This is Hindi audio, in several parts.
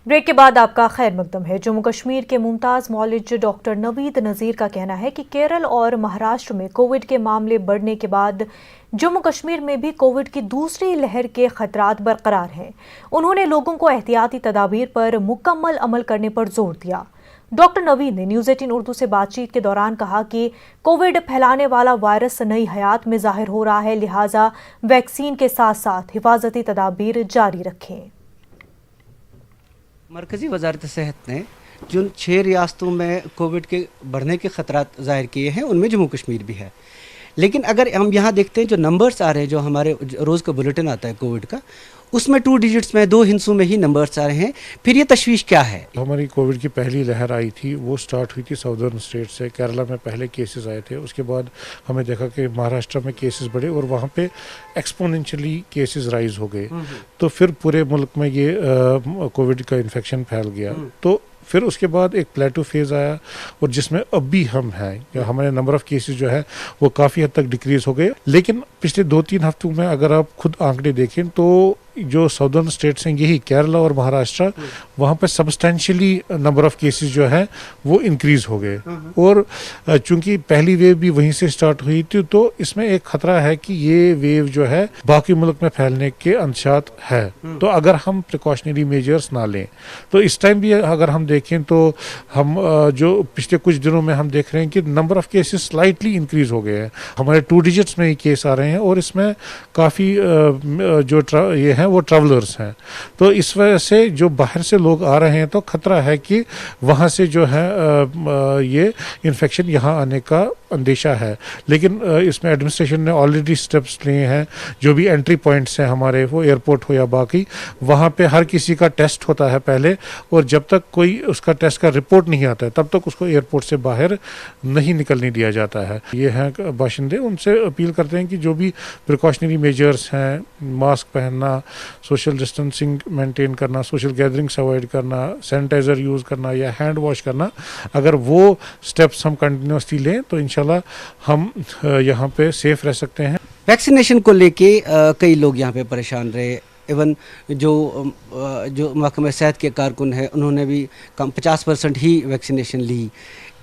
ब्रेक के बाद आपका खैर मकदम है। जम्मू कश्मीर के मुमताज मौलिज डॉक्टर नवीद नज़ीर का कहना है कि केरल और महाराष्ट्र में कोविड के मामले बढ़ने के बाद जम्मू कश्मीर में भी कोविड की दूसरी लहर के खतरात बरकरार हैं। उन्होंने लोगों को एहतियाती तदाबीर पर मुकम्मल अमल करने पर जोर दिया। डॉक्टर नवीद ने न्यूज़ 18 उर्दू से बातचीत के दौरान कहा कि कोविड फैलाने वाला वायरस नई हयात में जाहिर हो रहा है, लिहाजा वैक्सीन के साथ साथ हिफाजती तदाबीर जारी रखें। मरकज़ी वजारत सेहत ने जिन 6 रियासतों में कोविड के बढ़ने के ख़तरात ज़ाहिर किए हैं उनमें जम्मू कश्मीर भी है। लेकिन अगर हम यहाँ देखते हैं जो नंबर्स आ रहे हैं, जो हमारे रोज़ का बुलेटिन आता है कोविड का, उसमें 2 डिजिट्स में 2 हिस्सों में ही नंबर्स आ रहे हैं। फिर ये तशवीश क्या है? हमारी कोविड की पहली लहर आई थी वो स्टार्ट हुई थी साउदर्न स्टेट से। केरला में पहले केसेस आए थे, उसके बाद हमें देखा कि महाराष्ट्र में केसेस बढ़े और वहाँ पे एक्सपोनेंशियली केसेस राइज हो गए। तो फिर पूरे मुल्क में ये कोविड का इन्फेक्शन फैल गया। तो फिर उसके बाद एक प्लेटो फेज़ आया और जिसमें अब भी हम हैं, हमारे नंबर ऑफ़ केसेस जो है वो काफ़ी हद तक डिक्रीज़ हो गए। लेकिन पिछले 2-3 हफ्तों में अगर आप खुद आंकड़े देखें तो जो साउदर्न स्टेट्स हैं, यही केरला और महाराष्ट्र, वहाँ पे सब्सटेंशियली नंबर ऑफ़ केसेस जो है वो इंक्रीज़ हो गए। और चूंकि पहली वेव भी वहीं से स्टार्ट हुई थी, तो इसमें एक ख़तरा है कि ये वेव जो है बाकी मुल्क में फैलने के अंशात है। तो अगर हम प्रिकॉशनरी मेजर्स ना लें, तो इस टाइम भी अगर हम देखें तो हम जो पिछले कुछ दिनों में हम देख रहे हैं कि number of cases slightly increase हो गए हैं। हमारे 2 डिजिट्स में ही केस आ रहे हैं और इसमें काफ़ी जो ये है वो ट्रैवलर्स हैं। तो इस वजह से जो बाहर से लोग आ रहे हैं तो खतरा है कि वहाँ से जो है ये इन्फेक्शन यहाँ आने का अंदेशा है। लेकिन इसमें एडमिनिस्ट्रेशन ने ऑलरेडी स्टेप्स लिए हैं। जो भी एंट्री पॉइंट्स हैं हमारे, वो एयरपोर्ट हो या बाकी, वहाँ पे हर किसी का टेस्ट होता है पहले, और जब तक कोई उसका टेस्ट का रिपोर्ट नहीं आता है तब तक उसको एयरपोर्ट से बाहर नहीं निकलने दिया जाता है। ये हैं बाशिंदे, उनसे अपील करते हैं कि जो भी प्रिकॉशनरी मेजर्स हैं, मास्क पहनना, सोशल डिस्टेंसिंग मेंटेन करना, सोशल गैदरिंग्स अवॉइड करना, सैनिटाइज़र यूज़ करना या हैंड वॉश करना, अगर वो स्टेप्स हम कंटिन्यूसली लें तो इंशाल्लाह हम यहाँ पे सेफ रह सकते हैं। वैक्सीनेशन को लेके कई लोग यहाँ पे परेशान रहे। इवन जो महकमा सेहत के कारकुन हैं, उन्होंने भी कम 50% ही वैक्सीनेशन ली।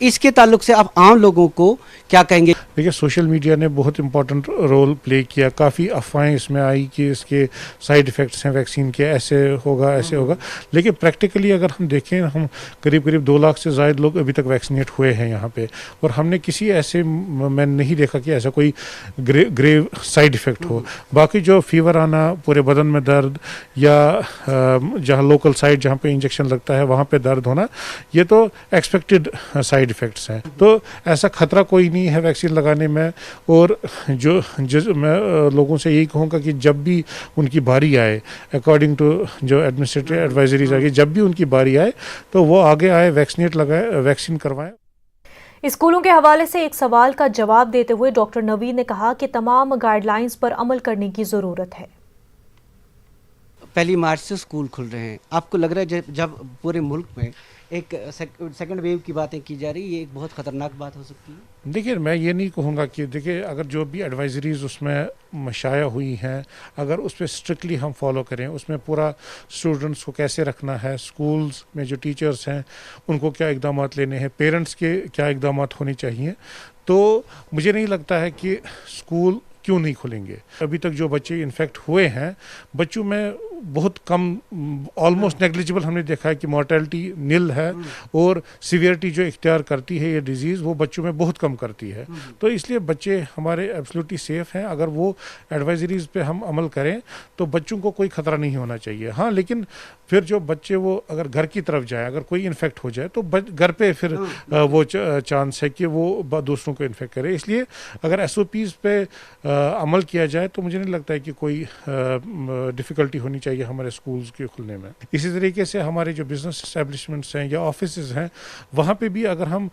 इसके ताल्लुक से आप आम लोगों को क्या कहेंगे? देखिए, सोशल मीडिया ने बहुत इंपॉर्टेंट रोल प्ले किया। काफ़ी अफवाहें इसमें आई कि इसके साइड इफ़ेक्ट्स हैं वैक्सीन के, ऐसे होगा ऐसे होगा। लेकिन प्रैक्टिकली अगर हम देखें, हम करीब 2 लाख से ज़ायद लोग अभी तक वैक्सीनेट हुए हैं यहाँ पे, और हमने किसी ऐसे मैं नहीं देखा कि ऐसा कोई ग्रेव साइड इफ़ेक्ट हो। बाकी जो फीवर आना, पूरे बदन में दर्द, या जहाँ लोकल साइड जहाँ पे इंजेक्शन लगता है वहाँ पे दर्द होना, ये तो एक्सपेक्टेड साइड इफ़ेक्ट्स हैं। तो ऐसा खतरा कोई नहीं है वैक्सीन लगाने में। और मैं लोगों से यही कहूँगा कि जब भी उनकी बारी आए, अकॉर्डिंग टू जो एडमिनिस्ट्रेटिव एडवाइजरीज आएगी, जब भी उनकी बारी आए तो वो आगे आए, वैक्सीनेट लगाए, वैक्सीन करवाएं। स्कूलों के हवाले से एक सवाल का जवाब देते हुए डॉक्टर नवीद ने कहा कि तमाम गाइडलाइंस पर अमल करने की ज़रूरत है। 1 मार्च से स्कूल खुल रहे हैं। आपको लग रहा है जब पूरे मुल्क में एक सेकंड वेव की बातें की जा रही है, ये एक बहुत ख़तरनाक बात हो सकती है? देखिए, मैं ये नहीं कहूँगा कि, देखिए, अगर जो भी एडवाइजरीज उसमें मशाया हुई हैं, अगर उस पर स्ट्रिक्टली हम फॉलो करें, उसमें पूरा स्टूडेंट्स को कैसे रखना है, स्कूल्स में जो टीचर्स हैं उनको क्या इक़दाम लेने हैं, पेरेंट्स के क्या इक़दाम होने चाहिए, तो मुझे नहीं लगता है कि स्कूल क्यों नहीं खुलेंगे। अभी तक जो बच्चे इन्फेक्ट हुए हैं, बच्चों में बहुत कम, ऑलमोस्ट नेग्लिजिबल हमने देखा है कि मॉर्टेलिटी नील है, और सीवियरिटी जो इख्तियार करती है ये डिजीज़, वो बच्चों में बहुत कम करती है। तो इसलिए बच्चे हमारे एब्सोल्युटली सेफ हैं। अगर वो एडवाइजरीज पे हम अमल करें तो बच्चों को कोई ख़तरा नहीं होना चाहिए। हाँ, लेकिन फिर जो बच्चे वो अगर घर की तरफ जाए, अगर कोई इन्फेक्ट हो जाए तो घर पे फिर वो चांस है कि वो दूसरों को इन्फेक्ट करे। इसलिए अगर SOPs पे अमल किया जाए तो मुझे नहीं लगता है कि कोई डिफ़िकल्टी होनी चाहिए हमारे स्कूल्स के खुलने में। इसी तरीके से हमारे जो बिज़नेस एस्टेब्लिशमेंट्स हैं या ऑफिसेज़ हैं, वहाँ पे भी अगर हम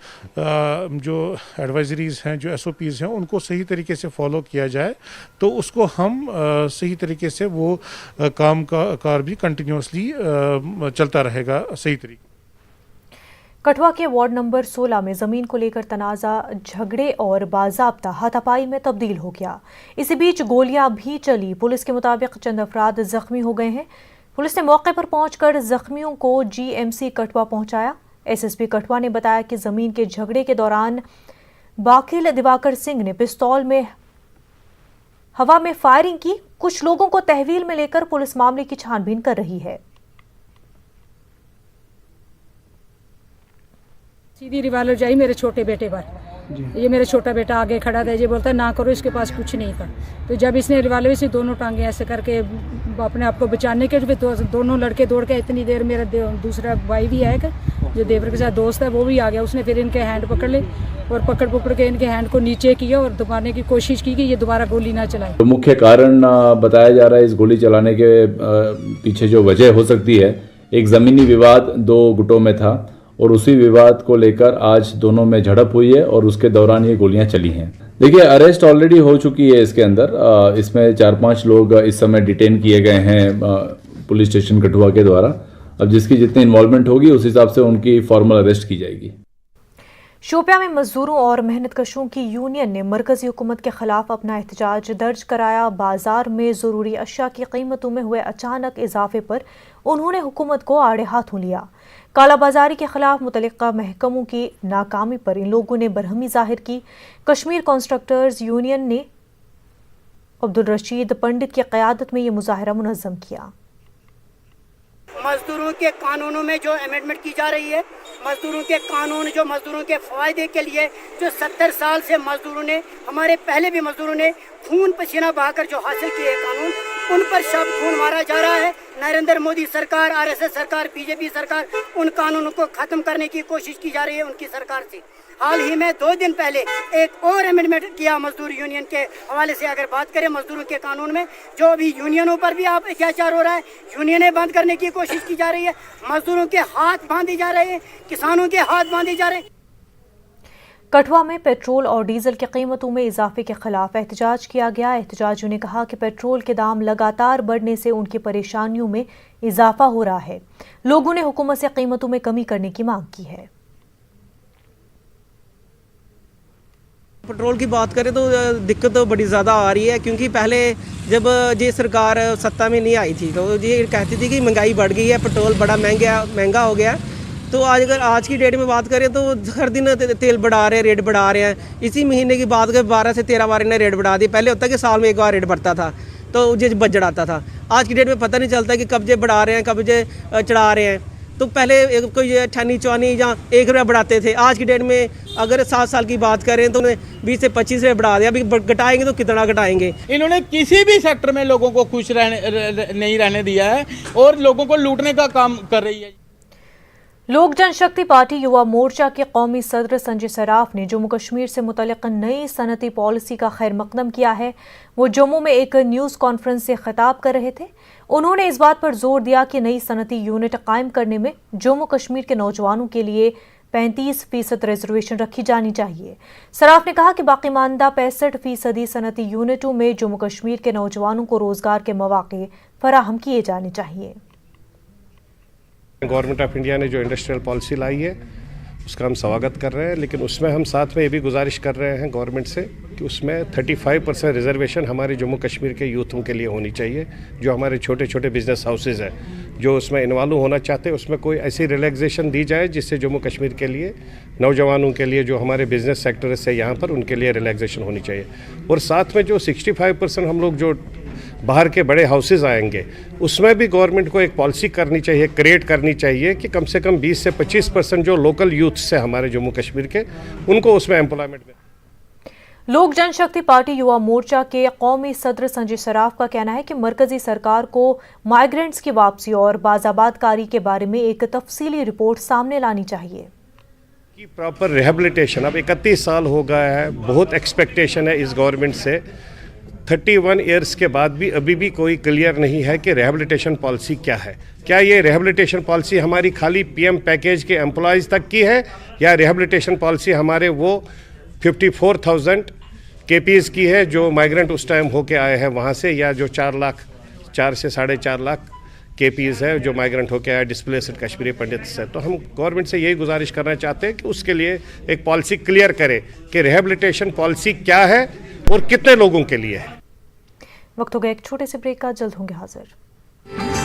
जो एडवाइजरीज़ हैं, जो SOPs हैं, उनको सही तरीके से फॉलो किया जाए तो उसको हम सही तरीके से वो काम का कार भी कंटिन्यूसली चलता रहेगा सही तरीके। कठुआ के वार्ड नंबर 16 में जमीन को लेकर तनाज़ा झगड़े और बाज़ाब्ता हाथापाई में तब्दील हो गया। इसी बीच गोलियां भी चली। पुलिस के मुताबिक चंद अफराद जख्मी हो गए हैं। पुलिस ने मौके पर पहुंचकर जख्मियों को जीएमसी कठुआ पहुंचाया। एसएसपी कठुआ ने बताया कि जमीन के झगड़े के दौरान बाकिल दिवाकर सिंह ने पिस्तौल में हवा में फायरिंग की। कुछ लोगों को तहवील में लेकर पुलिस मामले की छानबीन कर रही है। सीधी रिवाल्वर जाई मेरे छोटे बेटे पर। ये मेरा छोटा बेटा आगे खड़ा था, ये बोलता ना करो, इसके पास कुछ नहीं था। तो जब इसने रिवाल्वर से दोनों टांगे ऐसे करके अपने आप को बचाने के लिए दोनों लड़के दौड़ के, इतनी देर मेरा दूसरा भाई भी आएगा जो देवर के साथ दोस्त है, वो भी आ गया। उसने फिर इनके हैंड पकड़ ले और पकड़ के इनके हैंड को नीचे किया और दबाने की कोशिश की कि ये दोबारा गोली ना चलाए। तो मुख्य कारण बताया जा रहा है इस गोली चलाने के पीछे जो वजह हो सकती है, एक ज़मीनी विवाद दो गुटों में था और उसी विवाद को लेकर आज दोनों में झड़प हुई है और उसके दौरान ये गोलियां चली हैं। देखिए, अरेस्ट ऑलरेडी हो चुकी है इसके अंदर। इसमें 4-5 लोग इस समय डिटेन किए गए हैं पुलिस स्टेशन कठुआ के द्वारा। अब जिसकी जितनी इन्वॉल्वमेंट होगी उस हिसाब से उनकी फॉर्मल अरेस्ट की जाएगी। शोपियां में मजदूरों और मेहनतकशों की यूनियन ने मरकजी हुकूमत के खिलाफ अपना एहतजाज दर्ज कराया। बाजार में जरूरी अशिया की कीमतों में हुए अचानक इजाफे पर उन्होंने हुकूमत को आड़े हाथों लिया। कालाबाजारी के खिलाफ मुतल्लिका महकमों की नाकामी पर इन लोगों ने बरहमी जाहिर की। कश्मीर कॉन्ट्रैक्टर्स यूनियन ने अब्दुल रशीद पंडित की क़यादत में ये मुजाहरा मुनज़्ज़म किया। मजदूरों के कानूनों में जो अमेंडमेंट की जा रही है, मजदूरों के कानून जो मजदूरों के फ़ायदे के लिए, जो 70 साल से मजदूरों ने, हमारे पहले भी मजदूरों ने खून पसीना बहाकर जो हासिल किए कानून, उन पर शब खून मारा जा रहा है। नरेंद्र मोदी सरकार, आरएसएस सरकार, बीजेपी सरकार उन कानूनों को ख़त्म करने की कोशिश की जा रही है उनकी सरकार से। हाल ही में 2 दिन पहले एक और अमेंडमेंट किया मजदूर यूनियन के हवाले से। अगर बात करें मजदूरों के कानून में, जो अभी यूनियनों पर भी आप अत्याचार हो रहा है, यूनियनें बंद करने की कोशिश की जा रही है, मजदूरों के हाथ बांधे जा रहे हैं, किसानों के हाथ बांधे जा रहे हैं। कठुआ में पेट्रोल और डीजल की कीमतों में इजाफे के खिलाफ एहतजाज किया गया। एहतजाजियों ने कहा कि पेट्रोल के दाम लगातार बढ़ने से उनकी परेशानियों में इजाफा हो रहा है। लोगों ने हुकूमत से कीमतों में कमी करने की मांग की है। पेट्रोल की बात करें तो दिक्कत तो बड़ी ज़्यादा आ रही है, क्योंकि पहले जब ये सरकार सत्ता में नहीं आई थी तो ये कहती थी कि महंगाई बढ़ गई है, पेट्रोल बड़ा महंगा हो गया। तो अगर आज की डेट में बात करें तो हर दिन तेल बढ़ा रहे हैं, रेट बढ़ा रहे हैं। इसी महीने की बात करें 12 से 13 बार इन्हें रेट बढ़ा दी। पहले होता कि साल में एक बार रेट बढ़ता था तो ये बजट आता था। आज की डेट में पता नहीं चलता कि कब ये बढ़ा रहे हैं, कब ये चढ़ा रहे हैं। तो पहले कोई 98-94 या 1 रुपया बढ़ाते थे। आज की डेट में अगर 7 साल की बात करें तो उन्हें 20 से 25 रुपये बढ़ा दिया। अभी घटाएंगे तो कितना घटाएंगे। इन्होंने किसी भी सेक्टर में लोगों को खुश नहीं रहने दिया है और लोगों को लूटने का काम कर रही है। लोक जनशक्ति पार्टी युवा मोर्चा के कौमी सदर संजय सराफ ने जम्मू कश्मीर से मुतल्लिक नई सनती पॉलिसी का खैर मकदम किया है। वो जम्मू में एक न्यूज़ कॉन्फ्रेंस से खिताब कर रहे थे। उन्होंने इस बात पर जोर दिया कि नई सनती यूनिट कायम करने में जम्मू कश्मीर के नौजवानों के लिए 35% रिजर्वेशन रखी जानी चाहिए। सराफ ने कहा कि बाकी मानदा 65% सनती यूनिटों में जम्मू कश्मीर के नौजवानों को रोजगार के मौके फराहम किए जाने चाहिए। गवर्नमेंट ऑफ इंडिया ने जो इंडस्ट्रियल पॉलिसी लाई है उसका हम स्वागत कर रहे हैं, लेकिन उसमें हम साथ में ये भी गुजारिश कर रहे हैं गवर्नमेंट से कि उसमें 35% रिजर्वेशन हमारे जम्मू कश्मीर के यूथों के लिए होनी चाहिए। जो हमारे छोटे छोटे बिजनेस हाउसेज हैं जो उसमें इन्वॉल्व होना चाहते हैं, उसमें कोई ऐसी रिलैक्सेशन दी जाए जिससे जम्मू कश्मीर के लिए नौजवानों के लिए जो हमारे बिजनेस सेक्टर से यहाँ पर उनके लिए रिलैक्सेशन होनी चाहिए। और साथ में जो 65% हम लोग जो बाहर के बड़े हाउसेज आएंगे उसमें भी गवर्नमेंट को एक पॉलिसी करनी चाहिए, क्रिएट करनी चाहिए कि कम से कम 20 से 25% जो लोकल यूथ से हमारे जम्मू कश्मीर के उनको उसमें एम्प्लॉयमेंट में। लोक जनशक्ति पार्टी युवा मोर्चा के कौमी सदर संजय सराफ का कहना है कि मरकजी सरकार को माइग्रेंट्स की वापसी और बाजाबादकारी के बारे में एक तफसीली रिपोर्ट सामने लानी चाहिए कि प्रॉपर रिहेबिलिटेशन। अब 31 साल हो गया है, बहुत एक्सपेक्टेशन है इस गवर्नमेंट से। 31 ईयर्स के बाद भी अभी भी कोई क्लियर नहीं है कि रिहेबिलिटेशन पॉलिसी क्या है। क्या ये रिहेबिलिटेशन पॉलिसी हमारी खाली पीएम पैकेज के एम्प्लॉयज़ तक की है या रिहेबिलिटेशन पॉलिसी हमारे वो 54,000 केपीज़ की है जो माइग्रेंट उस टाइम होके आए हैं वहाँ से, या जो 4 से 4.5 लाख केपीज़ है जो माइग्रेंट होके आए डिस्प्लेस्ड कश्मीरी पंडित से। तो हम गवर्नमेंट से यही गुजारिश करना चाहते हैं कि उसके लिए एक पॉलिसी क्लियर करे कि रिहेबिलिटेशन पॉलिसी क्या है और कितने लोगों के लिए है। वक्त हो गया एक छोटे से ब्रेक का, जल्द होंगे हाजिर।